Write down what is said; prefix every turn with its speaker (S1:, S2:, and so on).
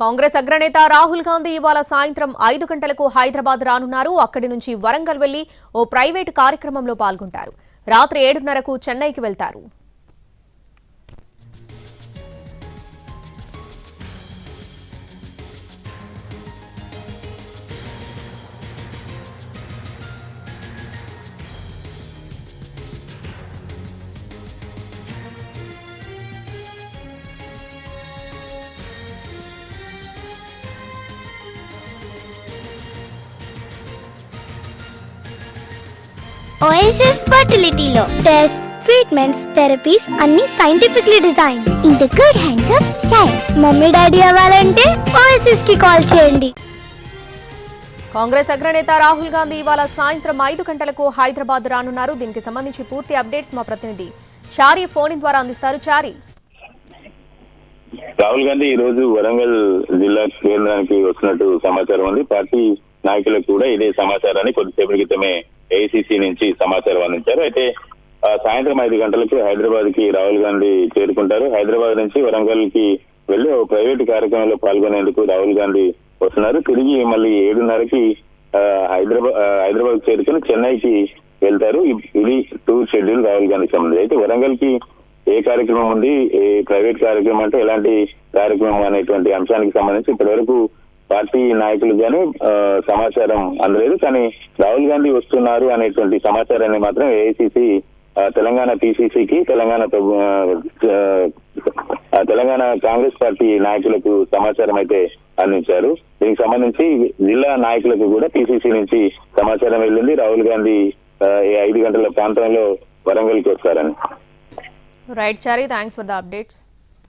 S1: కాంగ్రెస్ అగ్రనేత రాహుల్ గాంధీ ఇవాళ సాయంత్రం 5 గంటలకు హైదరాబాద్ రానున్నారు. అక్కడి నుంచి వరంగల్ వెళ్లి ఓ ప్రైవేటు కార్యక్రమంలో పాల్గొంటారు. రాత్రి 7:30కు చెన్నైకి వెళ్తారు.
S2: Oasis Fertility లో టెస్ట్ ట్రీట్మెంట్స్ థెరపీస్ అన్ని scientifically design in the good hands of science. Mummy daddy అవ్వాలంటే ఓఎస్ఎస్ కి కాల్ చేయండి.
S1: కాంగ్రెస్ అగ్రనేత రాహుల్ గాంధీ ఇవాళ సాయంత్రం 5 గంటలకు హైదరాబాద్ రానున్నారు. దీనికి సంబంధించి పూర్తి అప్డేట్స్ మా ప్రతినిధి చారి ఫోన్ ద్వారా అందిస్తారు. చారి,
S3: రాహుల్ గాంధీ ఈ రోజు వరంగల్ జిల్లా కేంద్రానికి వస్తున్నట్టు సమాచారం ఉంది. పార్టీ నాయకులకు కూడా ఇదే సమాచారాన్ని కొద్దిసేపటి క్రితమే ఏఐసిసి నుంచి సమాచారం అందించారు. అయితే సాయంత్రం 5 గంటలకు హైదరాబాద్ కి రాహుల్ గాంధీ చేరుకుంటారు. హైదరాబాద్ నుంచి వరంగల్ కి వెళ్లి ఓ ప్రైవేటు కార్యక్రమంలో పాల్గొనేందుకు రాహుల్ గాంధీ వస్తున్నారు. తిరిగి మళ్ళీ 7:30కి హైదరాబాద్ చేరుకుని చెన్నైకి వెళ్తారు. ఇది టూర్ షెడ్యూల్ రాహుల్ గాంధీకి సంబంధించి. అయితే వరంగల్ కి ఏ కార్యక్రమం ఉంది, ఏ ప్రైవేట్ కార్యక్రమం అంటే ఎలాంటి కార్యక్రమం అనేటువంటి అంశానికి సంబంధించి ఇప్పటి వరకు పార్టీ నాయకులు గానీ సమాచారం అందలేదు. కానీ రాహుల్ గాంధీ వస్తున్నారు అనేటువంటి సమాచారాన్ని మాత్రం ఏఐసిసి తెలంగాణ పిసిసికి తెలంగాణ కాంగ్రెస్ పార్టీ నాయకులకు సమాచారం అయితే అందించారు. దీనికి సంబంధించి జిల్లా నాయకులకు కూడా పిసిసి నుంచి సమాచారం వెళ్ళింది. రాహుల్ గాంధీ 5 గంటల ప్రాంతంలో వరంగల్కి వస్తారని.
S1: Right Chari, thanks for the updates.